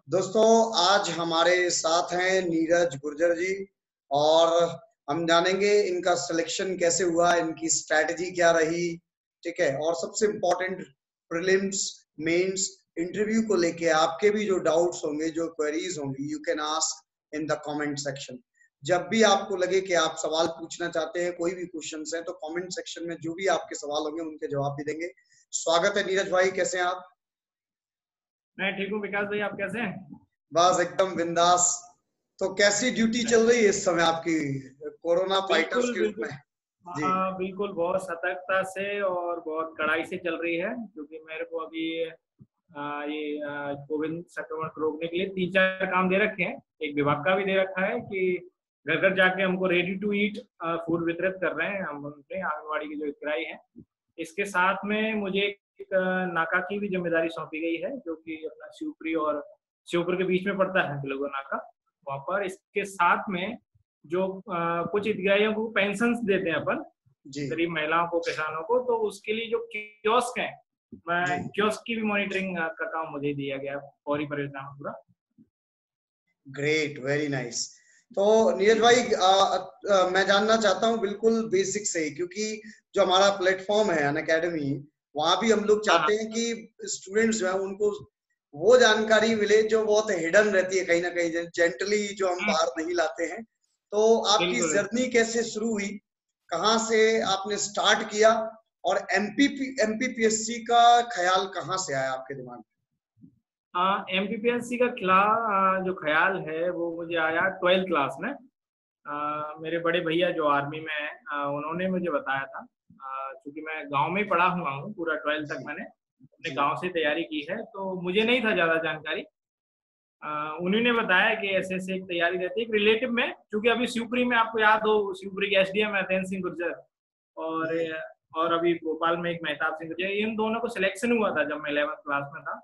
दोस्तों, आज हमारे साथ हैं नीरज गुर्जर जी। और हम जानेंगे इनका सिलेक्शन कैसे हुआ, इनकी स्ट्रैटेजी क्या रही। ठीक है, और सबसे इम्पोर्टेंट, प्रीलिम्स, मेंस, इंटरव्यू को लेके आपके भी जो डाउट्स होंगे, जो क्वेरीज होंगी, you can ask in the comment section. जब भी आपको लगे कि आप सवाल पूछना चाहते हैं, कोई भी क्वेश्चन है, तो कमेंट सेक्शन में जो भी आपके सवाल होंगे उनके जवाब भी देंगे। स्वागत है नीरज भाई, कैसे हैं आप? मैं ठीक हूँ विकास भाई, आप कैसे हैं? बस एकदम बिंदास। तो कैसी ड्यूटी चल रही है इस समय आपकी, कोरोना फाइटर्स बिल्कुल के रूप बिल्कुल। में? जी। हाँ बिल्कुल, बहुत सतर्कता से और बहुत कड़ाई से चल रही है, क्योंकि मेरे को अभी ये कोविड संक्रमण को रोकने के लिए 3-4 काम दे रखे हैं। एक विभाग का भी दे रखा है कि घर घर जाके हमको रेडी टू ईट फूड वितरित कर रहे हैं हम अपने आंगनबाड़ी की जो हितग्राही हैं। इसके साथ में मुझे एक नाका की भी जिम्मेदारी सौंपी गई है, जो कि अपना शिवपुरी और शिवपुर के बीच में पड़ता है बिलोगा नाका। वहाँ पर इसके साथ में जो कुछ हितग्राहियों को पेंशन देते हैं अपन, जी। गरीब महिलाओं को, किसानों को, तो उसके लिए जो कियोस्क है, जी। मैं कियोस्क की भी मॉनिटरिंग का काम मुझे दिया गया, फौरी परियोजना में पूरा। Great, very nice. तो नीरज भाई, मैं जानना चाहता हूँ बिल्कुल बेसिक से ही, क्योंकि जो हमारा प्लेटफॉर्म है अनअकैडमी, वहां भी हम लोग हाँ हाँ। चाहते हैं कि स्टूडेंट्स जो है उनको वो जानकारी मिले जो बहुत हिडन रहती है, कहीं ना कहीं जेंटली, जो हम बाहर नहीं लाते हैं। तो आपकी बिल्कुल। जर्नी कैसे शुरू हुई, कहाँ से आपने स्टार्ट किया, और एमपीपीएससी का ख्याल कहाँ से आया आपके दिमाग एमपीपीएससी का जो ख्याल है वो मुझे आया 12th क्लास में। मेरे बड़े भैया जो आर्मी में हैं, उन्होंने मुझे बताया था। क्योंकि मैं गांव में ही पढ़ा हुआ हूँ, पूरा 12th तक में? मैंने अपने जी। गांव से तैयारी की है, तो मुझे नहीं था ज़्यादा जानकारी। उन्हीं ने बताया कि ऐसे ऐसे एक तैयारी रहती है एक रिलेटिव में, क्योंकि अभी शिवपुरी में आपको याद हो, शिवपुरी के एसडीएम है तेन सिंह गुर्जर, और जी। और अभी भोपाल में एक मेहताब सिंह गुर्जर, इन दोनों को सिलेक्शन हुआ था जब मैं 11th क्लास में था।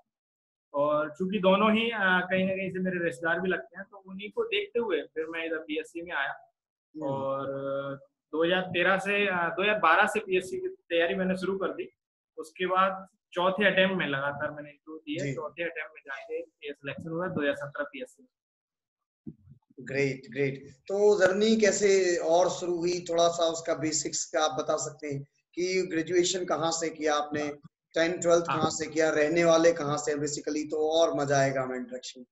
और चूंकि दोनों ही कहीं ना कहीं से मेरे रिश्तेदार भी लगते हैं, तो उन्हीं को देखते हुए फिर मैं इधर पीएससी में आया। हम्म। और 2013 से 2012 से पीएससी की तैयारी मैंने शुरू कर दी। उसके बाद चौथे अटेम्प्ट में लगातार मैंने इंटरव्यू दिए, जी। चौथे अटेम्प्ट में जाके ये सिलेक्शन हुआ 2017 पीएससी में। Great, great. तो जर्नी कैसे और शुरू हुई, थोड़ा सा उसका बेसिक्स का आप बता सकते हैं कि ग्रेजुएशन कहाँ से किया आपने, 10th 12th हाँ कहाँ से किया, रहने वाले कहाँ से बेसिकली, तो और मजा आएगा हमें इंटरेक्शन।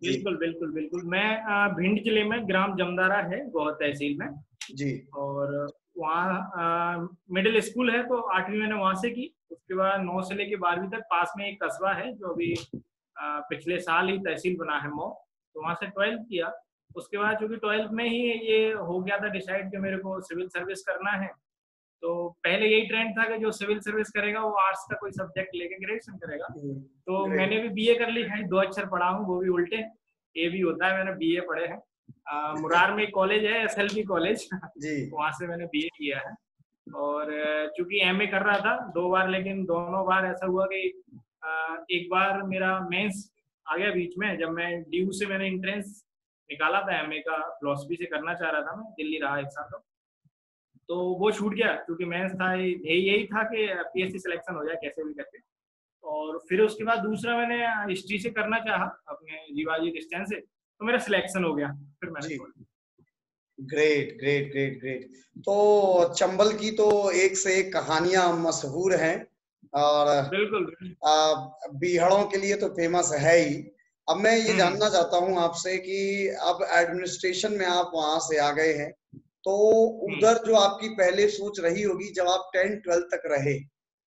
जी। बिल्कुल बिल्कुल बिल्कुल। मैं भिंड जिले में ग्राम जमदारा है, गोह तहसील में। जी। और वहाँ मिडिल स्कूल है, तो 8वीं मैंने वहाँ से की। उसके बाद 9 से लेके 12वीं तक पास में एक कस्बा है जो अभी पिछले साल ही तहसील बना है, मऊ, तो वहाँ से 12th किया। उसके बाद चूंकि 12th में ही ये हो गया था डिसाइड कि मेरे को सिविल सर्विस करना है, तो पहले यही ट्रेंड था कि जो सिविल सर्विस करेगा वो आर्ट्स का कोई सब्जेक्ट लेके ग्रेजुएशन करेगा। तो ग्रेट। मैंने भी बीए कर ली है, 2 अक्षर पढ़ा हूँ, वो भी उल्टे, ए भी होता है, मैंने बीए पढ़े हैं। मुरार में एक कॉलेज है, एसएलबी कॉलेज जी। वहाँ से मैंने बीए किया है। और चूंकि एमए कर रहा था 2 बार, लेकिन दोनों बार ऐसा हुआ कि एक बार मेरा मेंस आ गया बीच में, जब मैं ड्यू से मैंने इंट्रेंस निकाला था एमए का, फिलोसफी से करना चाह रहा था, मैं दिल्ली रहा एक साल, तो वो छूट गया, क्योंकि मेंस था, यही था कि पीएससी सिलेक्शन हो जाए कैसे भी करके। और फिर उसके बाद दूसरा मैंने हिस्ट्री से करना चाहा अपने जीवाजी डिस्टेंस से, तो मेरा सिलेक्शन हो गया, फिर मैंने जी। छोड़ दिया। Great, great, great, great. तो चंबल की तो एक से एक कहानियां मशहूर हैं, और बिल्कुल बिल्कुल। बीहड़ों के लिए तो फेमस है ही। अब मैं ये हम्म जानना चाहता हूँ आपसे कि अब एडमिनिस्ट्रेशन में आप वहां से आ गए हैं, तो हम्म उधर जो आपकी पहले सोच रही होगी जब आप 10th 12th तक रहे,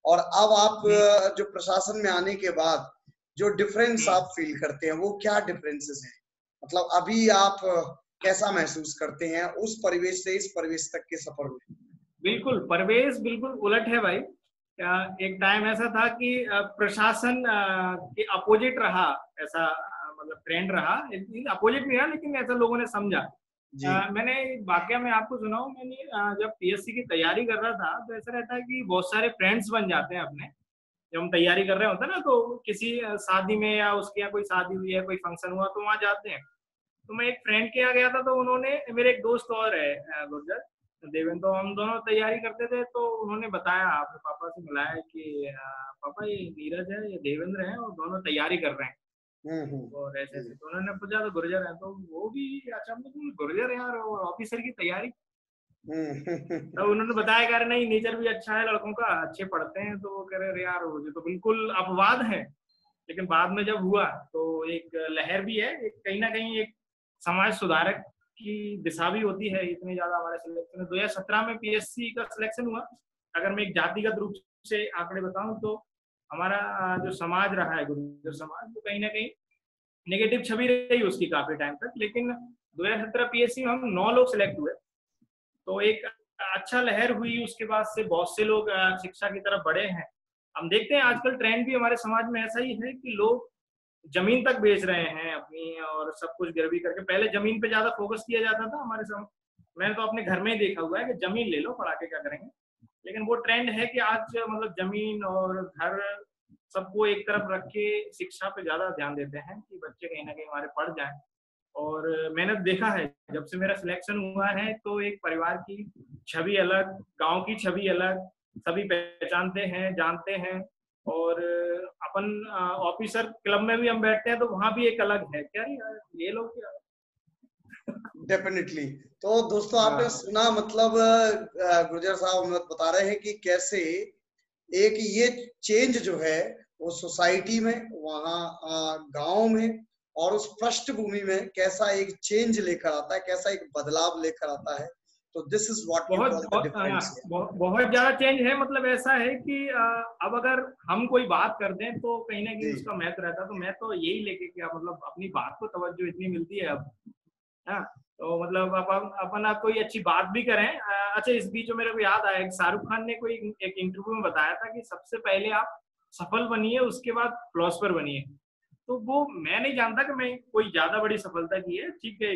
और अब आप हम्म जो प्रशासन में आने के बाद जो डिफरेंस हम्म। आप फील करते हैं, वो क्या डिफरेंसेस हैं? मतलब अभी आप कैसा महसूस करते हैं उस परिवेश से इस परिवेश तक के सफर में? बिल्कुल, परवेश बिल्कुल उलट है भाई। एक टाइम ऐसा था कि प्रशासन के अपोजिट रहा, ऐसा मतलब ट्रेंड रहा, अपोजिट नहीं रहा, लेकिन ऐसा लोगों ने समझा। जी। मैंने एक वाकया मैं आपको सुनाऊं, मैंने जब पीएससी की तैयारी कर रहा था, तो ऐसा रहता है कि बहुत सारे फ्रेंड्स बन जाते हैं अपने, जब हम तैयारी कर रहे होते हैं ना, तो किसी शादी में या उसके यहाँ कोई शादी हुई है, कोई फंक्शन हुआ, तो वहाँ जाते हैं। तो मैं एक फ्रेंड के यहाँ गया था, तो उन्होंने, मेरे एक दोस्त और है गुर्जर देवेंद्र, तो हम दोनों तैयारी करते थे, तो उन्होंने बताया, अपने पापा से मिलाया कि पापा ये नीरज है, ये देवेंद्र है, और दोनों तैयारी कर रहे हैं। और ऐसे ऐसे तो उन्होंने पूछा तो गुर्जर है, तो वो भी अच्छा मतलब गुर्जर यार और ऑफिसर की तैयारी। तो उन्होंने बताया यार नहीं नेचर भी अच्छा है लड़कों का, अच्छे पढ़ते हैं। तो वो कह रहे यार मुझे तो बिल्कुल अपवाद है। लेकिन बाद में जब हुआ तो एक लहर भी है, एक कहीं ना कहीं एक समाज सुधारक की दिशा भी होती है। इतने ज्यादा हमारे सिलेक्शन 2017 में पीएससी का सिलेक्शन हुआ। अगर मैं एक जातिगत रूप से आंकड़े बताऊं तो हमारा जो समाज रहा है गुर्जर समाज, वो कहीं ना कहीं नेगेटिव छवि रही उसकी काफी टाइम तक। लेकिन 2017 पीएससी में हम 9 लोग सिलेक्ट हुए, तो एक अच्छा लहर हुई। उसके बाद से बहुत से लोग शिक्षा की तरफ बढ़े हैं। हम देखते हैं आजकल ट्रेंड भी हमारे समाज में ऐसा ही है कि लोग जमीन तक बेच रहे हैं अपनी, और सब कुछ गिरवी करके। पहले जमीन पे ज्यादा फोकस किया जाता था हमारे समाज, मैंने तो अपने घर में ही देखा हुआ है कि जमीन ले लो पढ़ा के क्या करेंगे। लेकिन वो ट्रेंड है कि आज मतलब जमीन और घर सबको एक तरफ रख के शिक्षा पे ज्यादा ध्यान देते हैं कि बच्चे कहीं ना कहीं हमारे पढ़ जाएं। और मैंने देखा है जब से मेरा सिलेक्शन हुआ है तो एक परिवार की छवि अलग, गांव की छवि अलग, सभी पहचानते हैं, जानते हैं। और अपन ऑफिसर क्लब में भी हम बैठते हैं तो वहां भी एक अलग है, क्या ये लोग क्या। डेफिनेटली। तो दोस्तों आपने सुना, मतलब गुर्जर साहब हमें बता रहे हैं कि कैसे एक ये चेंज जो है वो सोसाइटी में, वहाँ गांव में और उस पृष्ठभूमि में कैसा एक चेंज लेकर आता है, कैसा एक बदलाव लेकर आता है। तो this is what you call the difference. बहुत ज्यादा चेंज है। मतलब ऐसा है कि अब अगर हम कोई बात कर दें तो कहीं ना कहीं उसका महत्व रहता। तो मैं तो यही लेके कि मतलब अपनी बात को तवज्जो इतनी मिलती है अब। हाँ, तो मतलब अपन आप कोई अच्छी बात भी करें। अच्छा इस बीच में मेरे को याद आया, शाहरुख खान ने कोई एक इंटरव्यू में बताया था कि सबसे पहले आप सफल बनिए, उसके बाद फिलोसफर बनिए। तो वो मैं नहीं जानता कि मैं कोई ज्यादा बड़ी सफलता की है। ठीक है,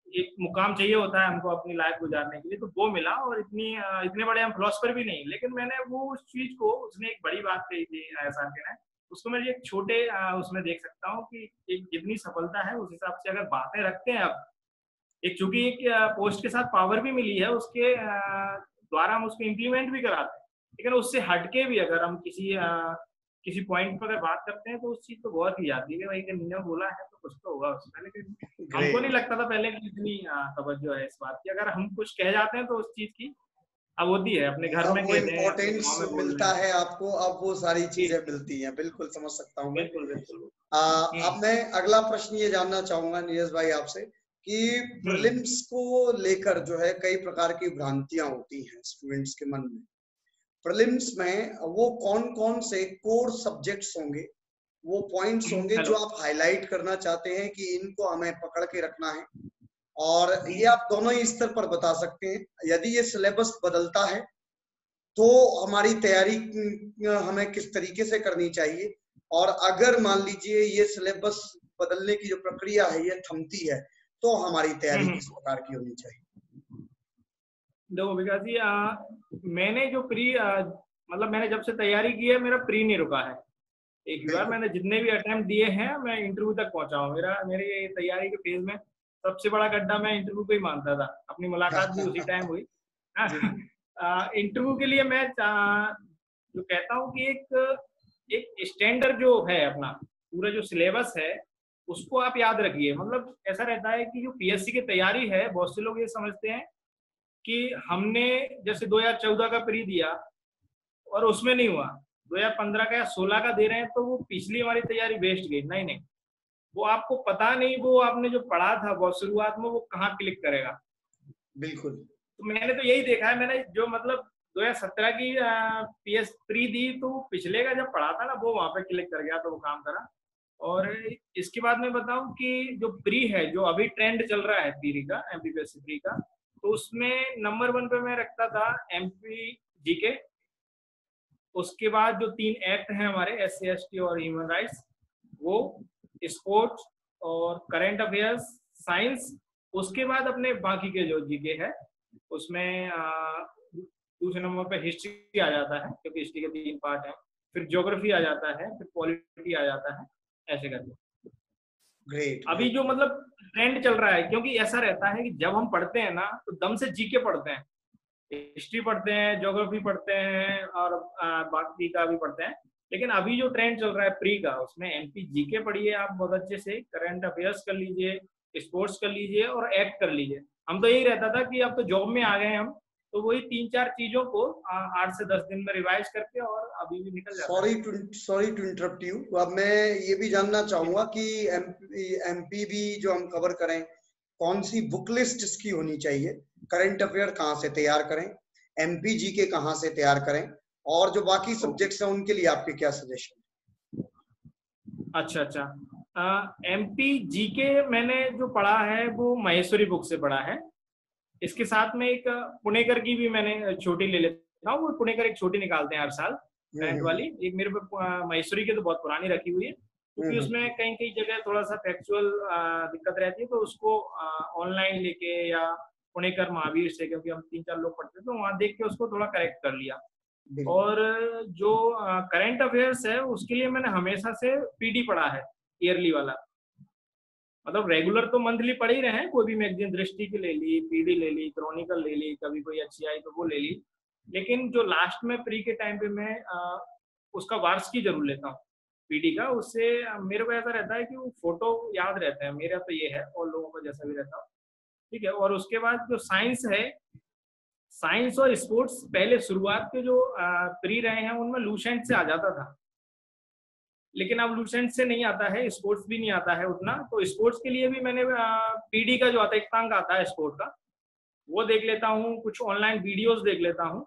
एक मुकाम चाहिए होता है हमको अपनी लाइफ गुजारने के लिए, तो वो मिला। और इतने बड़े हम फिलोसफर भी नहीं। लेकिन मैंने वो उस चीज को, उसने एक बड़ी बात कही थी एहसान के ने, उसको मैं एक छोटे उसमें देख सकता हूँ कि एक जितनी सफलता है उस हिसाब से अगर बातें रखते हैं। अब एक चूंकि एक पोस्ट के साथ पावर भी मिली है, उसके द्वारा हम उसको इम्प्लीमेंट भी कराते हैं। लेकिन उससे हटके भी अगर हम किसी पॉइंट पर अगर बात करते हैं तो उस चीज को गौर की जाती है कि भाई नीने बोला है तो कुछ तो होगा उसमें। लेकिन हमको नहीं लगता था पहले कि इतनी तवज्जो है इस बात की। अगर हम कुछ कह जाते हैं तो उस चीज की अब होती है, अपने घर में अब वो कहते हैं, अपने इम्पोर्टेंस गाँव में बोल रहे मिलता हैं। है आपको, अब वो सारी चीजें मिलती हैं। बिल्कुल समझ सकता हूँ मैं। बिल्कुल बिल्कुल। अब मैं अगला प्रश्न ये जानना चाहूंगा नीरज भाई आपसे कि प्रीलिम्स को लेकर जो है कई प्रकार की भ्रांतियां होती हैं स्टूडेंट्स के मन में। प्रीलिम्स में वो कौन कौन से कोर सब्जेक्ट्स होंगे, वो पॉइंट्स होंगे जो आप हाईलाइट करना चाहते हैं कि इनको हमें पकड़ के रखना है, और ये आप दोनों ही स्तर पर बता सकते हैं। यदि ये सिलेबस बदलता है तो हमारी तैयारी हमें किस तरीके से करनी चाहिए, और अगर मान लीजिए ये सिलेबस बदलने की जो प्रक्रिया है ये थमती है तो हमारी तैयारी किस प्रकार की होनी चाहिए। देखो विकास जी, मैंने जो मतलब मैंने जब से तैयारी की है मेरा प्री नहीं रुका है। एक बार मैंने जितने भी अटेम्प्ट दिए हैं मैं इंटरव्यू तक पहुंचा हूँ। मेरे तैयारी के फेज में सबसे बड़ा गड्ढा मैं इंटरव्यू को ही मानता था। अपनी मुलाकात भी उसी टाइम हुई। इंटरव्यू के लिए मैं जो कहता हूँ कि एक स्टैंडर्ड जो है अपना पूरा जो सिलेबस है उसको आप याद रखिए। मतलब ऐसा रहता है कि जो पीएससी की तैयारी है, बहुत से लोग ये समझते हैं कि हमने जैसे 2014 का प्री दिया और उसमें नहीं हुआ, 2015 का या 16 का दे रहे हैं तो वो पिछली हमारी तैयारी वेस्ट गई। नहीं नहीं, वो आपको पता नहीं वो आपने जो पढ़ा था बहुत शुरुआत में वो कहाँ क्लिक करेगा। बिल्कुल। तो मैंने तो यही देखा है, मैंने जो मतलब 2017 की पीएस प्री दी तो पिछले का जब पढ़ा था ना वो वहां पे क्लिक कर गया तो वो काम करा। और इसके बाद मैं बताऊं कि जो प्री है, जो अभी ट्रेंड चल रहा है प्री का, एमपीपीएससी प्री का, तो उसमें नंबर 1 पे मैं रखता था एमपी जीके। उसके बाद जो 3 एक्ट हैं हमारे एससी एसटी और ह्यूमन राइट्स, वो स्पोर्ट्स और करंट अफेयर्स, साइंस। उसके बाद अपने बाकी के जो जीके है उसमें दूसरे नंबर पे हिस्ट्री आ जाता है क्योंकि हिस्ट्री के 3 पार्ट हैं। फिर ज्योग्राफी आ जाता है, फिर पॉलिटी आ जाता है, ऐसे करके। ग्रेट। अभी जो मतलब ट्रेंड चल रहा है, क्योंकि ऐसा रहता है कि जब हम पढ़ते हैं ना तो दम से जीके पढ़ते हैं, हिस्ट्री पढ़ते हैं, ज्योग्राफी पढ़ते हैं और बाकी का भी पढ़ते हैं। लेकिन अभी जो ट्रेंड चल रहा है प्री का, उसमें एमपी जीके पढ़िए आप बहुत अच्छे से, करंट अफेयर्स कर लीजिए, स्पोर्ट्स कर लीजिए और एक्ट कर लीजिए। हम तो यही रहता था कि अब तो जॉब में आ गए हम, तो वही 3-4 चीजों को 8 से 10 दिन में रिवाइज करके और अभी भी निकल जाता है। Sorry to interrupt you. अब मैं ये भी जानना चाहूंगा कि एमपी भी जो हम कवर करें, कौन सी बुक लिस्ट इसकी होनी चाहिए, करंट अफेयर कहाँ से तैयार करें, एमपी जीके कहाँ से तैयार करें, और जो बाकी सब्जेक्ट्स हैं उनके लिए आपके क्या सजेशन? अच्छा, एमपी जीके मैंने जो पढ़ा है वो महेश्वरी बुक से पढ़ा है। इसके साथ में एक पुणेकर की भी मैंने छोटी ले लेता हूँ, वो पुणेकर एक छोटी निकालते हैं हर साल करंट वाली। एक मेरे पे महेश्वरी की तो बहुत पुरानी रखी हुई है, क्योंकि उसमें कई कई जगह थोड़ा सा फैक्चुअल दिक्कत रहती है, तो उसको ऑनलाइन लेके या पुणेकर महावीर से, क्योंकि हम 3-4 लोग पढ़ते हैं, तो वहाँ देख के उसको थोड़ा करेक्ट कर लिया। और जो करंट अफेयर्स है उसके लिए मैंने हमेशा से पीडी पढ़ा है, ईयरली वाला। मतलब रेगुलर तो मंथली पढ़ ही रहे हैं, कोई भी मैगजीन, दृष्टि की ले ली, पीडी ले ली, क्रॉनिकल ले ली, कभी कोई अच्छी आई तो वो ले ली। लेकिन जो लास्ट में प्री के टाइम पे मैं उसका वार्षिकी जरूर लेता हूँ पीडी का। उससे मेरे को ऐसा रहता है कि वो फोटो याद रहते हैं, मेरा तो ये है, और लोगों का जैसा भी रहता है, ठीक है। और उसके बाद जो साइंस है, साइंस और स्पोर्ट्स पहले शुरुआत के जो प्री रहे हैं उनमें लूसेंट से आ जाता था, लेकिन अब लूसेंट से नहीं आता है, स्पोर्ट्स भी नहीं आता है उतना। तो स्पोर्ट्स के लिए भी मैंने पीडी का जो आता है, एक अंक आता है स्पोर्ट का, वो देख लेता हूँ, कुछ ऑनलाइन वीडियोस देख लेता हूँ,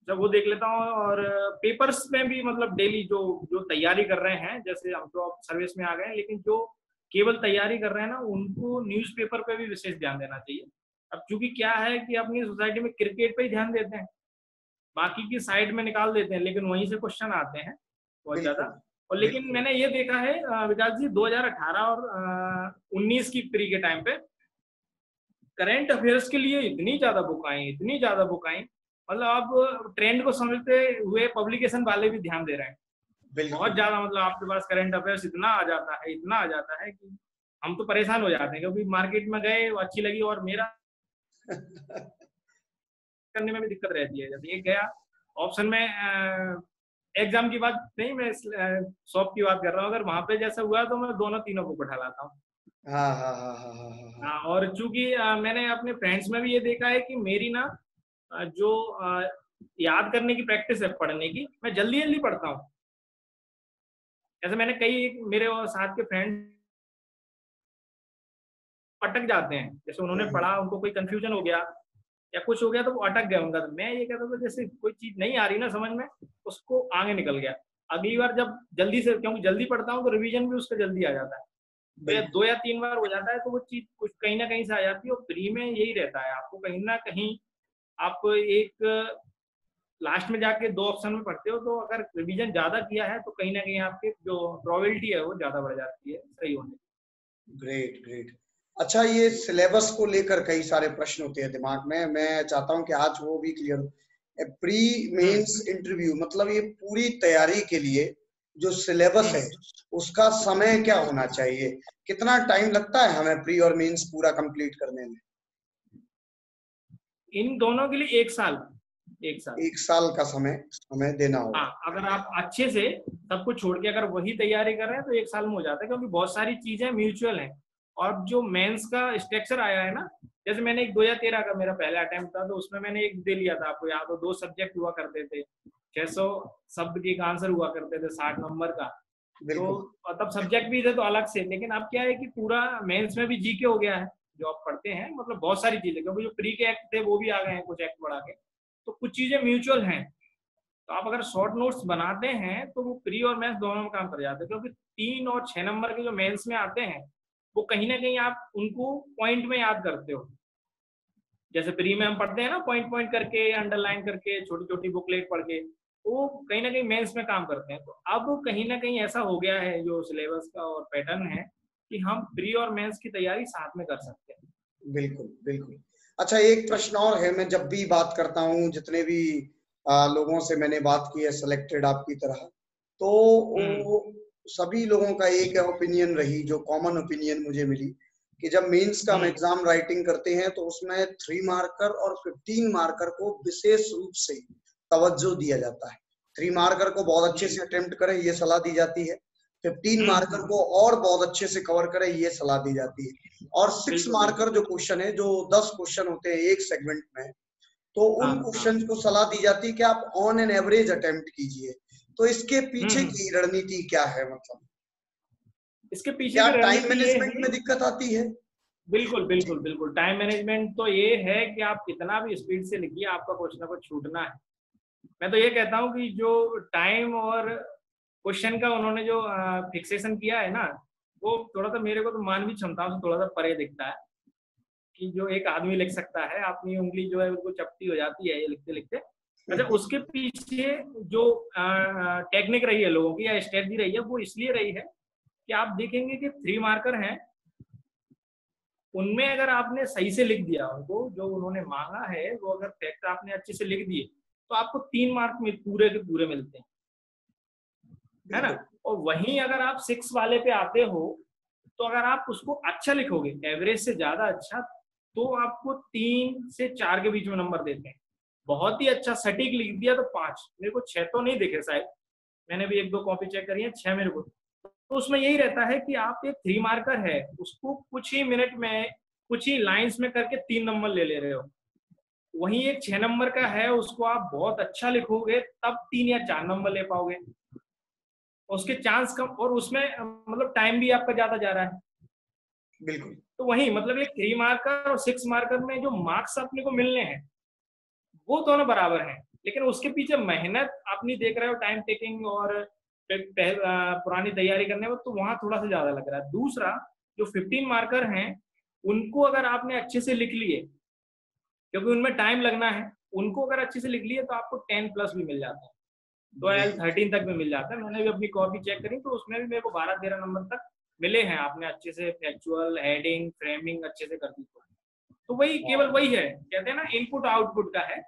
जब वो देख लेता हूँ। और पेपर्स में भी मतलब डेली जो जो तैयारी कर रहे हैं, जैसे हम तो अब सर्विस में आ गए हैं, लेकिन जो केवल तैयारी कर रहे हैं ना, उनको न्यूज़पेपर पे भी विशेष ध्यान देना चाहिए। अब चूंकि क्या है कि अपनी सोसाइटी में क्रिकेट पे ही ध्यान देते हैं, बाकी की साइड में निकाल देते हैं, लेकिन वहीं से क्वेश्चन आते हैं बहुत ज्यादा। और लेकिन मैंने ये देखा है विकास जी, 2018 और 19 की प्री के टाइम पे करंट अफेयर्स के लिए इतनी ज्यादा बुक आई, इतनी ज्यादा बुक आई, मतलब अब ट्रेंड को समझते हुए पब्लिकेशन वाले भी ध्यान दे रहे हैं बहुत ज्यादा। मतलब आपके पास करंट अफेयर्स इतना आ जाता है, इतना आ जाता है कि हम तो परेशान हो जाते हैं, क्योंकि मार्केट में गए, अच्छी लगी, और मेरा करने में भी दिक्कत रहती है। जैसे एक गया ऑप्शन में, एग्जाम की बात नहीं, मैं शॉप की बात कर रहा हूँ, अगर वहां पे जैसा हुआ तो मैं दोनों तीनों बुक उठा लाता हूँ। और चूंकि मैंने अपने फ्रेंड्स में भी ये देखा है कि मेरी ना जो याद करने की प्रैक्टिस है पढ़ने की, मैं जल्दी जल्दी पढ़ता हूँ। जैसे मैंने कई मेरे साथ के फ्रेंड अटक जाते हैं, जैसे उन्होंने पढ़ा, उनको कोई कंफ्यूजन हो गया या कुछ हो गया तो वो अटक गया उनका। तो मैं ये कहता था, जैसे कोई चीज नहीं आ रही ना समझ में, उसको आगे निकल गया, अगली बार जब जल्दी से, क्योंकि जल्दी पढ़ता हूँ तो रिवीजन भी उसका जल्दी आ जाता है, तो या 2 या 3 बार हो जाता है, तो वो चीज कुछ कहीं ना कहीं से आ जाती है। और प्री में यही रहता है, आपको कहीं ना कहीं आप एक लास्ट में जाके 2 ऑप्शन में पढ़ते हो, तो अगर रिवीजन ज्यादा किया है तो कहीं ना कहीं आपकी जो प्रोबेबिलिटी है वो ज्यादा बढ़ जाती है सही होने की। Great great. अच्छा, ये सिलेबस को लेकर कई सारे प्रश्न होते हैं दिमाग में, मैं चाहता हूं कि आज वो भी क्लियर हो। प्री मेंस इंटरव्यू मतलब ये पूरी तैयारी के लिए जो सिलेबस है उसका समय क्या होना चाहिए, कितना टाइम लगता है हमें प्री और मेंस पूरा कंप्लीट करने में? इन दोनों के लिए 1 साल, 1 साल का समय हमें देना होगा। हाँ, अगर आप अच्छे से सब कुछ छोड़ के अगर वही तैयारी कर रहे हैं तो 1 साल में हो जाता है, क्योंकि बहुत सारी चीजें म्यूचुअल हैं। और जो मेंस का स्ट्रक्चर आया है ना, जैसे मैंने एक 2013 का मेरा पहला अटेम्प्ट था, तो उसमें मैंने एक दे लिया था, आपको याद हो, 2 सब्जेक्ट हुआ करते थे, 600 शब्द के आंसर हुआ करते थे 60 नंबर का। तो तब सब्जेक्ट भी थे तो अलग से, लेकिन अब क्या है कि पूरा मेंस में भी जीके हो गया है जो आप पढ़ते हैं, मतलब बहुत सारी चीजें, क्योंकि जो प्री के एक्ट थे वो भी आ गए हैं, कुछ एक्ट बढ़ा के, तो कुछ चीजें म्यूचुअल हैं। तो आप अगर शॉर्ट नोट्स बनाते हैं तो वो प्री और मेंस दोनों में काम कर जाते हैं, क्योंकि 3 और 6 नंबर के जो मेंस में आते हैं वो कहीं ना कहीं आप उनको पॉइंट में याद करते हो। जैसे प्री में हम पढ़ते हैं ना पॉइंट पॉइंट करके, अंडरलाइन करके, छोटी छोटी बुकलेट पढ़ के, वो कहीं ना कहीं मेंस में काम करते हैं। तो अब कहीं ना कहीं ऐसा हो गया है जो सिलेबस का और पैटर्न है कि हम प्री और मेंस की तैयारी साथ में कर सकते हैं। बिल्कुल बिल्कुल। अच्छा, एक प्रश्न और है, मैं जब भी बात करता हूँ, जितने भी लोगों से मैंने बात की है सिलेक्टेड आपकी तरह, तो सभी लोगों का एक ओपिनियन रही, जो कॉमन ओपिनियन मुझे मिली, कि जब मेंस का हम एग्जाम राइटिंग करते हैं तो उसमें 3 मार्कर और 15 मार्कर को विशेष रूप से तवज्जो दिया जाता है। 3 मार्कर को बहुत अच्छे से अटेम्प्ट करें, ये सलाह दी जाती है। 15 मार्कर को और बहुत अच्छे से कवर करें, ये सलाह दी जाती है। और 6 मार्कर जो क्वेश्चन है, जो 10 क्वेश्चन होते हैं एक सेगमेंट में, तो उन क्वेश्चंस को सलाह दी जाती है कि आप ऑन एन एवरेज अटेम्प्ट कीजिए। तो इसके पीछे की रणनीति क्या है? मतलब इसके पीछे क्या टाइम मैनेजमेंट में दिक्कत आती है? बिल्कुल बिल्कुल बिल्कुल, टाइम मैनेजमेंट तो ये है कि आप कितना भी स्पीड से लिखिए, आपका कुछ ना कुछ छूटना है। मैं तो ये कहता हूँ कि जो टाइम और क्वेश्चन का उन्होंने जो फिक्सेशन किया है ना, वो थोड़ा सा मेरे को तो मानवीय क्षमताओं से थोड़ा सा परे दिखता है। कि जो एक आदमी लिख सकता है, अपनी उंगली जो है उसको चपटी हो जाती है ये लिखते लिखते। अच्छा, उसके पीछे जो टेक्निक रही है लोगों की या स्ट्रेटजी रही है, वो इसलिए रही है कि आप देखेंगे कि 3 मार्कर हैं, उनमें अगर आपने सही से लिख दिया, उनको जो उन्होंने मांगा है वो अगर फैक्ट आपने अच्छे से लिख दिए, तो आपको 3 मार्क में पूरे के पूरे मिलते हैं, है ना। और वहीं अगर आप 6 वाले पे आते हो, तो अगर आप उसको अच्छा लिखोगे, एवरेज से ज्यादा अच्छा, तो आपको 3 से 4 के बीच में नंबर देते हैं। बहुत ही अच्छा सटीक लिख दिया तो 5, मेरे को 6 तो नहीं दिखे शायद, मैंने भी 1-2 कॉपी चेक करी है, 6 मेरे को। तो उसमें यही रहता है कि आप एक 3 मार्कर है, उसको कुछ ही मिनट में, कुछ ही लाइंस में करके 3 नंबर ले रहे हो। वहीं एक 6 नंबर का है, उसको आप बहुत अच्छा लिखोगे तब 3 या 4 नंबर ले पाओगे, उसके चांस कम, और उसमें मतलब टाइम भी आपका ज्यादा जा रहा है। बिल्कुल। तो वही मतलब एक 3 मार्कर और 6 मार्कर में जो मार्क्स अपने को मिलने हैं वो दोनों बराबर हैं, लेकिन उसके पीछे मेहनत अपनी देख रहे हो, टाइम टेकिंग और पुरानी तैयारी करने में, तो वहां थोड़ा सा ज्यादा लग रहा है। दूसरा, जो 15 मार्कर हैं, उनको अगर आपने अच्छे से लिख लिए, क्योंकि उनमें टाइम लगना है, उनको अगर अच्छे से लिख लिए तो आपको 10+ भी मिल जाता है, 12-13 तक भी मिल जाता है। मैंने भी अपनी कॉपी चेक करी तो उसमें भी मेरे को 12-13 नंबर तक मिले हैं, आपने अच्छे से फैक्चुअल, हेडिंग, फ्रेमिंग अच्छे से कर दी तो वही केवल वही है, कहते हैं ना इनपुट आउटपुट का है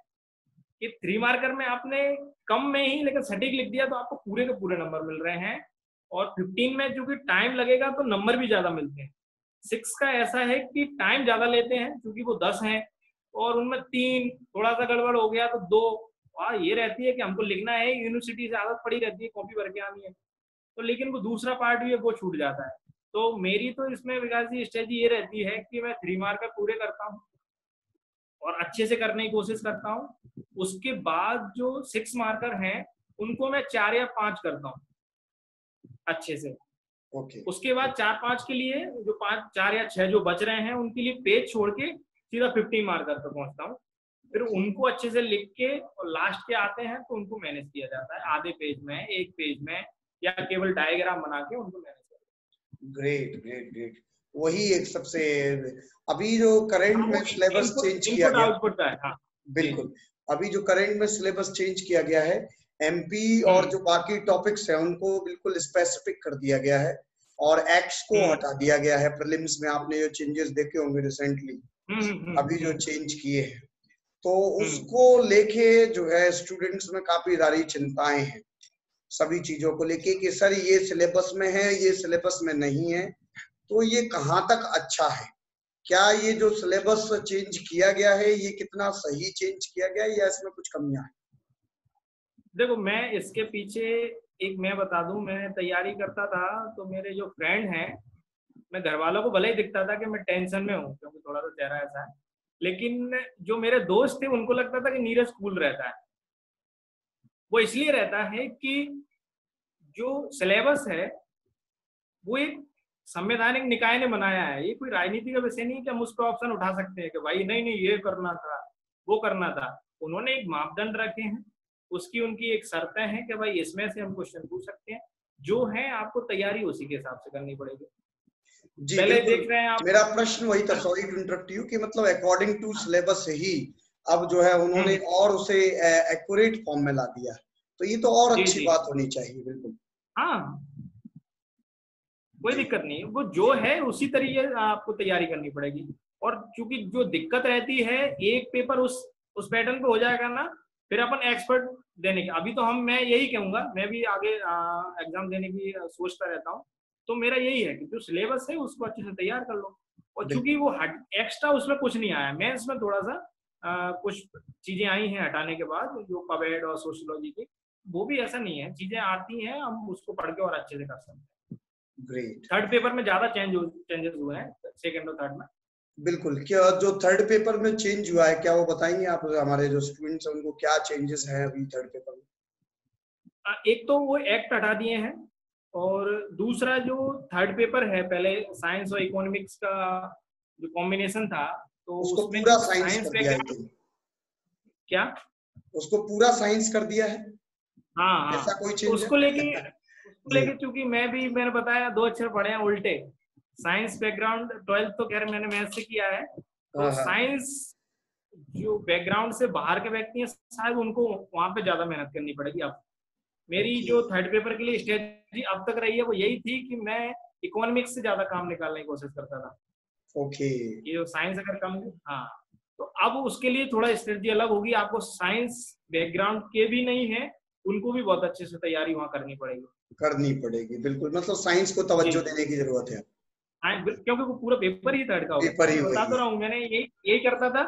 कि 3 मार्कर में आपने कम में ही लेकिन सटीक लिख दिया तो आपको पूरे के पूरे नंबर मिल रहे हैं, और 15 में चूंकि टाइम लगेगा तो नंबर भी ज्यादा मिलते हैं। 6 का ऐसा है कि टाइम ज्यादा लेते हैं क्योंकि वो 10 हैं, और उनमें 3 थोड़ा सा गड़बड़ हो गया तो 2। ये रहती है कि हमको लिखना है, यूनिवर्सिटी से आदत पड़ी रहती है, कॉपी भर के आनी है, तो लेकिन वो दूसरा पार्ट भी है वो छूट जाता है। तो मेरी तो इसमें विकास जी स्ट्रेटजी ये रहती है कि मैं 3 मार्कर पूरे करता हूँ और अच्छे से करने की कोशिश करता हूँ। उसके बाद जो 6 मार्कर हैं उनको मैं 4 या 5 करता हूँ अच्छे से। उसके बाद 4-5 के लिए जो 5, 4 या 6 जो बच रहे हैं उनके लिए पेज छोड़ के सीधा 15 मार्कर पर पहुंचता हूँ। फिर उनको अच्छे से लिख के और लास्ट के आते हैं तो उनको मैनेज किया जाता है, आधे पेज में, 1 पेज में, या केवल डायग्राम बना के उनको मैनेज किया जाता है। Great great great. वही एक सबसे, अभी जो करंट में सिलेबस चेंज किया गया, आउटपुट है। हाँ बिल्कुल, अभी जो करंट में सिलेबस चेंज किया गया है, एमपी और जो बाकी टॉपिक्स हैं उनको बिल्कुल स्पेसिफिक कर दिया गया है, और एक्स को हटा दिया गया है। प्रीलिम्स में आपने जो चेंजेस देखे होंगे रिसेंटली, अभी जो चेंज किए हैं, तो उसको लेके जो है स्टूडेंट्स में काफी सारी चिंताएं हैं सभी चीजों को लेके कि सर ये सिलेबस में है, ये सिलेबस में नहीं है, तो ये कहाँ तक अच्छा है? क्या ये जो सिलेबस चेंज किया गया है ये कितना सही चेंज किया गया है, या इसमें कुछ कमियां हैं? देखो, मैं इसके पीछे एक मैं बता दूं, मैं तैयारी करता था तो मेरे जो फ्रेंड हैं, मैं घर वालों को भले ही दिखता था कि मैं टेंशन में हूँ क्योंकि थोड़ा सा चेहरा ऐसा है, लेकिन जो मेरे दोस्त थे उनको लगता था कि नीरज कूल रहता है। वो इसलिए रहता है कि जो सिलेबस है वो एक संवैधानिक निकाय ने बनाया है, ये कोई राजनीति का विषय नहीं है कि हम उसको ऑप्शन उठा सकते हैं कि भाई नहीं नहीं ये करना था, वो करना था। उन्होंने एक मापदंड रखे हैं, उसकी उनकी एक शर्तें हैं कि भाई इसमें से हम क्वेश्चन पूछ सकते हैं, जो है आपको तैयारी उसी के हिसाब से करनी पड़ेगी। जी पहले बिल्कुल। देख रहे हैं आप, मेरा प्रश्न वही था, सॉरी टू इंटरप्ट यू, कि मतलब अकॉर्डिंग टू सिलेबस ही अब जो है उन्होंने और उसे एक्यूरेट फॉर्म में ला दिया, तो ये तो और अच्छी बात होनी चाहिए। बिल्कुल, हाँ कोई दिक्कत नहीं, वो जो है उसी तरीके आपको तैयारी करनी पड़ेगी। और चूंकि जो दिक्कत रहती है, एक पेपर उस पैटर्न पे हो जाएगा ना, फिर अपन एक्सपर्ट देने की, अभी तो मैं यही कहूंगा, मैं भी आगे एग्जाम देने की सोचता रहता हूँ, तो मेरा यही है कि जो सिलेबस है उसको अच्छे से तैयार कर लो। और चूंकि वो एक्स्ट्रा उसमें कुछ नहीं आया, मेंस में थोड़ा सा कुछ चीजें आई हैं हटाने के बाद, जो पवेड और सोशियोलॉजी की, वो भी ऐसा नहीं है, चीजें आती हैं, हम उसको पढ़ के और अच्छे से कर सकते हैं। ग्रेट। थर्ड पेपर में ज्यादा चेंजेस हुए हैं सेकंड और थर्ड में। बिल्कुल। क्या जो थर्ड पेपर में चेंज हुआ है, क्या वो बताएंगे आप, हमारे जो स्टूडेंट्स हैं उनको क्या चेंजेस हैं अभी थर्ड पेपर में? एक तो वो एक्ट हटा दिए हैं, और दूसरा जो थर्ड पेपर है, पहले साइंस और इकोनॉमिक्स का जो कॉम्बिनेशन था, तो उसको उसमें पूरा जो साइंस साइंस कर दिया है बैकग्राउंड, क्या? उसको पूरा साइंस कर दिया है, हाँ हाँ, ऐसा कोई तो चेंज है? जी। उसको लेके चूंकि मैंने बताया 2 अक्षर पढ़े हैं उल्टे। साइंस बैकग्राउंड 12th तो खैर मैंने मैथ से किया है, तो हाँ हाँ। साइंस जो बैकग्राउंड से बाहर के व्यक्ति हैं, शायद उनको वहां पे ज्यादा मेहनत करनी पड़ेगी। अब मेरी ओके जो थर्ड पेपर के लिए स्ट्रेटजी अब तक रही है वो यही थी कि मैं इकोनॉमिक्स से ज्यादा काम निकालने की कोशिश करता था, ओके। कि जो साइंस अगर कम, हाँ, तो अब उसके लिए थोड़ा स्ट्रेटजी अलग होगी। आपको साइंस बैकग्राउंड के भी नहीं है, उनको भी बहुत अच्छे से तैयारी वहां करनी पड़ेगी। करनी पड़ेगी, बिल्कुल। मतलब साइंस को जी तवज्जो जी, देने की जरूरत है। हाँ, क्योंकि वो पूरा पेपर ही थर्ड का हो गया। पेपर ही मैं बता वही तो है। रहा हूँ, मैंने यही यही करता था।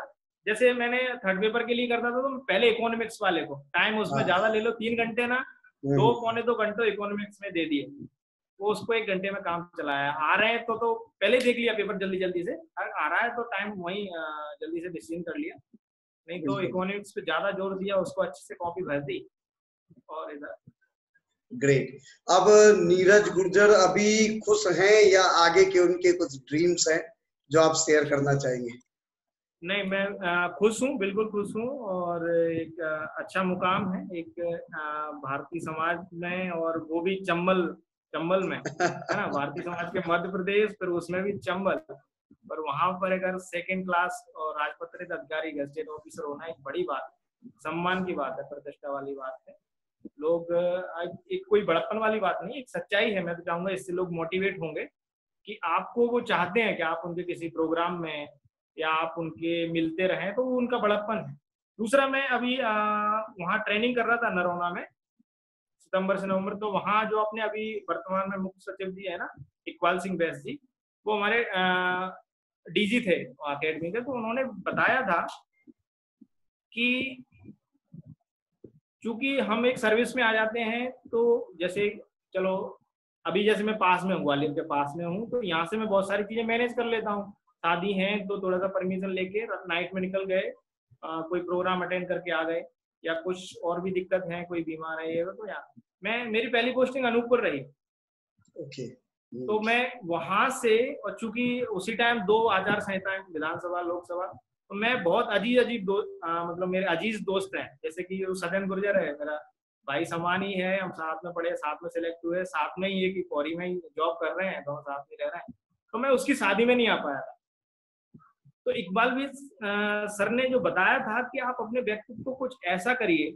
जैसे मैंने थर्ड पेपर के लिए करता था, तो पहले इकोनॉमिक्स वाले को टाइम उसमें हाँ। ज्यादा ले लो, 3 घंटे ना, हम्म। 2 पौने 2 घंटे इकोनॉमिक्स में दे दिए। वो उसको 1 घंटे में काम चलाया। आ रहे हैं तो पहले देख लिया पेपर जल्दी जल्दी से, आ रहा है तो टाइम वही जल्दी से डिसीजन कर लिया। नहीं तो बिल्कुल। इकोनॉमिक्स पे ज्यादा जोर दिया, उसको अच्छे से कॉपी भर दी, और इधर। ग्रेट। अब नीरज गुर्जर अभी खुश हैं या आगे के उनके कुछ ड्रीम्स हैं जो आप शेयर करना चाहेंगे? नहीं, मैं खुश हूँ, बिल्कुल खुश हूँ। और एक अच्छा मुकाम है एक भारतीय समाज में, और वो भी चंबल चंबल में, है ना, भारतीय समाज के मध्य प्रदेश, फिर उसमें भी चंबल। पर वहां पर अगर सेकंड क्लास और राजपत्रित अधिकारी गजेटेड ऑफिसर होना एक बड़ी बात है, सम्मान की बात है, प्रतिष्ठा वाली बात है। लोग एक कोई बड़प्पन वाली बात नहीं, एक सच्चाई है। मैं तो चाहूंगा इससे लोग मोटिवेट होंगे कि आपको वो चाहते हैं कि आप उनके किसी प्रोग्राम में या आप उनके मिलते रहें, तो वो उनका बड़प्पन है। दूसरा, मैं अभी वहाँ ट्रेनिंग कर रहा था नरोना में, सितंबर से नवंबर। तो वहाँ जो अपने अभी वर्तमान में मुख्य सचिव जी है ना, इकबाल सिंह बैस जी, वो हमारे डीजी थे अकेडमी के। तो उन्होंने बताया था कि चूंकि हम एक सर्विस में आ जाते हैं, तो जैसे चलो अभी जैसे मैं पास में हूँ, ग्वालियर के पास में हूँ, तो यहाँ से मैं बहुत सारी चीजें मैनेज कर लेता हूँ। शादी है तो थोड़ा सा परमिशन लेके नाइट में निकल गए, कोई प्रोग्राम अटेंड करके आ गए, या कुछ और भी दिक्कत है, कोई बीमार है ये वो, तो यहाँ मैं, मेरी पहली पोस्टिंग अनूपपुर रही। ओके। तो मैं वहां से, और चूंकि उसी टाइम 2 आचार संहिताएं, विधानसभा लोकसभा, तो मैं बहुत अजीज अजीब मतलब मेरे अजीज दोस्त हैं। जैसे कि सदन गुर्जर है, मेरा भाई समान ही है, हम साथ में पढ़े, साथ में सिलेक्ट हुए, साथ में ही है कि पौरी में ही जॉब कर रहे हैं, दोनों साथ में रह रहे हैं। तो मैं उसकी शादी में नहीं आ पाया था। तो इकबाल भी सर ने जो बताया था कि आप अपने व्यक्तित्व को कुछ ऐसा करिए,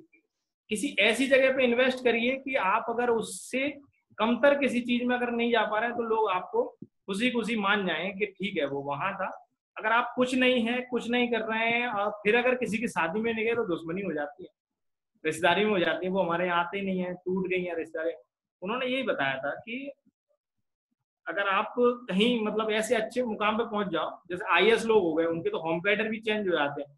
किसी ऐसी जगह पे इन्वेस्ट करिए कि आप अगर उससे कमतर किसी चीज में अगर नहीं जा पा रहे हैं, तो लोग आपको खुशी खुशी मान जाएं कि ठीक है वो वहां था। अगर आप कुछ नहीं है, कुछ नहीं कर रहे हैं, और फिर अगर किसी की शादी में नहीं गए, तो दुश्मनी हो जाती है, रिश्तेदारी में हो जाती है। वो हमारे यहाँ आते ही नहीं है, टूट गई है रिश्तेदारी। उन्होंने यही बताया था कि अगर आप कहीं मतलब ऐसे अच्छे मुकाम पे पहुंच जाओ, जैसे आईएएस लोग हो गए, उनके तो होम क्वार्टर भी चेंज हो जाते हैं,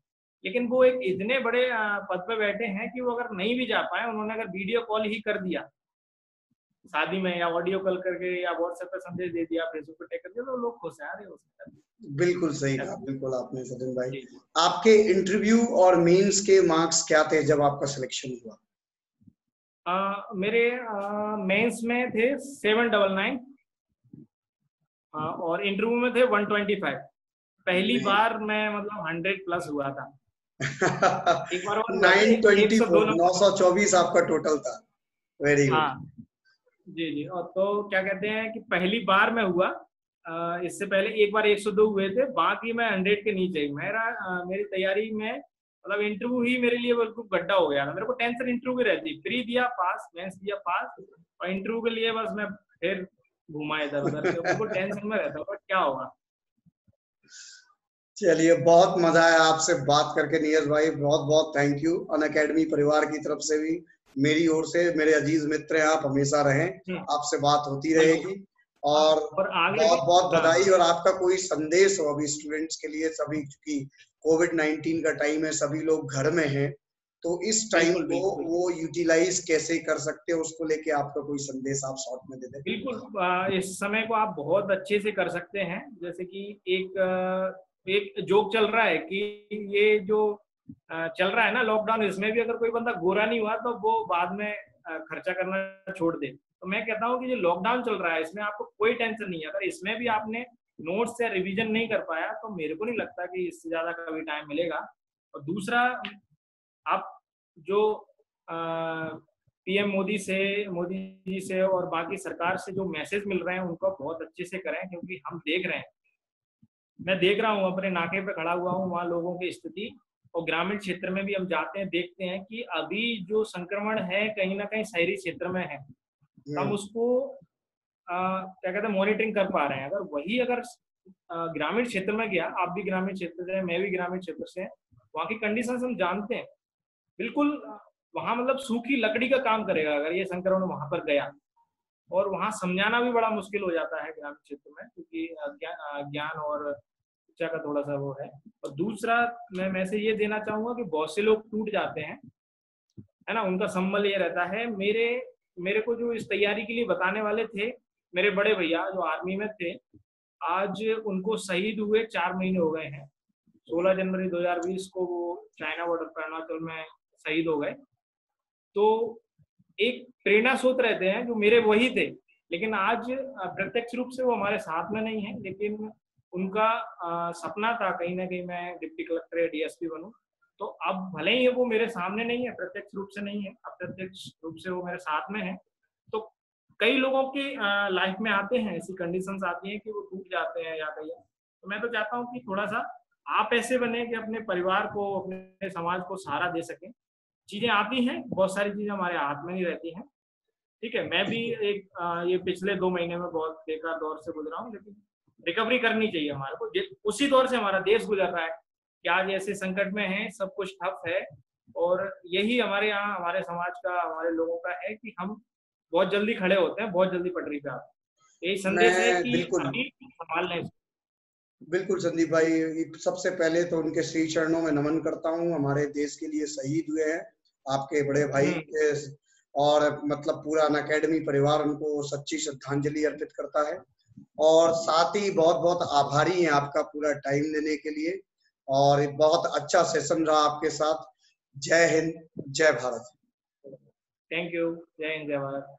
लेकिन वो एक इतने बड़े पद पे बैठे हैं कि वो अगर नहीं भी जा पाए, उन्होंने अगर वीडियो कॉल ही कर दिया शादी में, या ऑडियो कॉल करके, या व्हाट्सएप पे संदेश दे दिया, फेसबुक पे टैग कर दिया, तो लोग खुश हैं, अरे बिल्कुल सही कहा, बिल्कुल आपने सचिन भाई। जी। आपके इंटरव्यू और मेंस के मार्क्स क्या थे जब आपका सिलेक्शन हुआ? मेरे मेंस में थे 799, और इंटरव्यू में थे 125। पहली बार मैं मतलब 100 प्लस हुआ था। एक बार और हुआ था, 102 924 नंबर। 924 आपका टोटल था। Very good. हाँ जी जी। और तो क्या कहते हैं कि पहली बार में हुआ, इससे पहले एक बार 102 हुए थे, बाकी मैं 100 के नीचे ही। मेरी तैयारी में मतलब इंटरव्यू ही मेरे लिए बिल्कुल गड्ढा हो गया था। मेरे को टेंशन इंटरव्यू की रहती, प्री दिया पास, मेंस दिया पास, और इंटरव्यू के लिए बस मैं फिर घूमा इधर उधर, तो बिल्कुल टेंशन में रहता हूँ क्या होगा। चलिए, बहुत मजा आया आपसे बात करके नीरज भाई, बहुत बहुत थैंक यू। अनअकैडमी परिवार की तरफ से भी, मेरी ओर से, मेरे अजीज मित्र हैं आप, हमेशा रहें, आपसे बात होती रहेगी। और आगे भी। बहुत बहुत हाँ बधाई। और आपका कोई संदेश हो अभी स्टूडेंट्स के लिए, सभी, क्योंकि कोविड-19 का टाइम है, सभी लोग घर में हैं, तो इस टाइम बिल्कुल को बिल्कुल वो यूटिलाइज कैसे कर सकते हैं, उसको लेके आपका कोई संदेश आप शॉर्ट में दे दें। बिल्कुल। इस समय को आप बहुत अच्छे से कर सकते हैं। जैसे कि एक जोक चल रहा है कि ये जो चल रहा है ना लॉकडाउन, इसमें भी अगर कोई बंदा गोरा नहीं हुआ तो वो बाद में खर्चा करना छोड़ दे। तो मैं कहता हूँ कि जो लॉकडाउन चल रहा है इसमें आपको कोई टेंशन नहीं है। अगर इसमें भी आपने नोट्स या रिवीजन नहीं कर पाया तो मेरे को नहीं लगता कि इससे ज्यादा कभी टाइम मिलेगा। और दूसरा, आप जो पीएम मोदी जी से और बाकी सरकार से जो मैसेज मिल रहे हैं उनको बहुत अच्छे से करें, क्योंकि हम देख रहे हैं, मैं देख रहा हूँ, अपने नाके पे खड़ा हुआ हूँ, वहाँ लोगों की स्थिति, और ग्रामीण क्षेत्र में भी हम जाते हैं देखते हैं कि अभी जो संक्रमण है कहीं ना कहीं शहरी क्षेत्र में है। हम उसको क्या कहते हैं मॉनिटरिंग कर पा रहे हैं। अगर ग्रामीण क्षेत्र में गया, आप भी ग्रामीण क्षेत्र से, मैं भी ग्रामीण क्षेत्र से, वहाँ की कंडीशन हम जानते हैं बिल्कुल। वहाँ मतलब सूखी लकड़ी का काम करेगा अगर ये संक्रमण वहां पर गया। और वहाँ समझाना भी बड़ा मुश्किल हो जाता है ग्रामीण क्षेत्र में, क्योंकि ज्ञान और शिक्षा का थोड़ा सा वो है। और दूसरा, मैं मैसेज ये देना चाहूंगा कि बहुत से लोग टूट जाते हैं, है ना, उनका संबल ये रहता है। मेरे को जो इस तैयारी के लिए बताने वाले थे, मेरे बड़े भैया जो आर्मी में थे, आज उनको शहीद हुए 4 महीने हो गए हैं। 16 जनवरी 2020 को वो चाइना बॉर्डर पर अरुणाचल में शहीद हो गए। तो एक प्रेरणा स्रोत रहते हैं जो मेरे वही थे, लेकिन आज प्रत्यक्ष रूप से वो हमारे साथ में नहीं है, लेकिन उनका सपना था कहीं ना कहीं मैं डिप्टी कलेक्टर या डीएसपी बनूं। तो अब भले ही वो मेरे सामने नहीं है, प्रत्यक्ष रूप से नहीं है, अप्रत्यक्ष रूप से वो मेरे साथ में है। तो कई लोगों की लाइफ में आते हैं, ऐसी कंडीशंस आती हैं कि वो टूट जाते हैं या कहीं। तो मैं तो चाहता हूँ कि थोड़ा सा आप ऐसे बने कि अपने परिवार को, अपने समाज को सहारा दे सकें। चीजें आती हैं, बहुत सारी चीजें हमारे हाथ में नहीं रहती हैं, ठीक है। मैं भी ये पिछले 2 महीने में बहुत बेकार दौर से गुजरा हूँ, लेकिन रिकवरी करनी चाहिए हमारे को। उसी दौर से हमारा देश गुजर रहा है कि आज ऐसे संकट में है, सब कुछ ठप है। और यही हमारे यहाँ, हमारे समाज का, हमारे लोगों का है कि हम बहुत जल्दी खड़े होते हैं, बहुत जल्दी पटरी पे आते हैं। यही संदेश है मैं कि बिल्कुल अभी संभाल लें। बिल्कुल संदीप भाई, सबसे पहले तो उनके श्री चरणों में नमन करता हूँ, हमारे देश के लिए शहीद हुए हैं, आपके बड़े भाई के, और मतलब पूरा अनअकैडमी परिवार उनको सच्ची श्रद्धांजलि अर्पित करता है। और साथ ही बहुत बहुत आभारी हैं आपका पूरा टाइम देने के लिए, और बहुत अच्छा सेशन रहा आपके साथ। जय हिंद, जय भारत। Thank you. जय हिंद, जय भारत।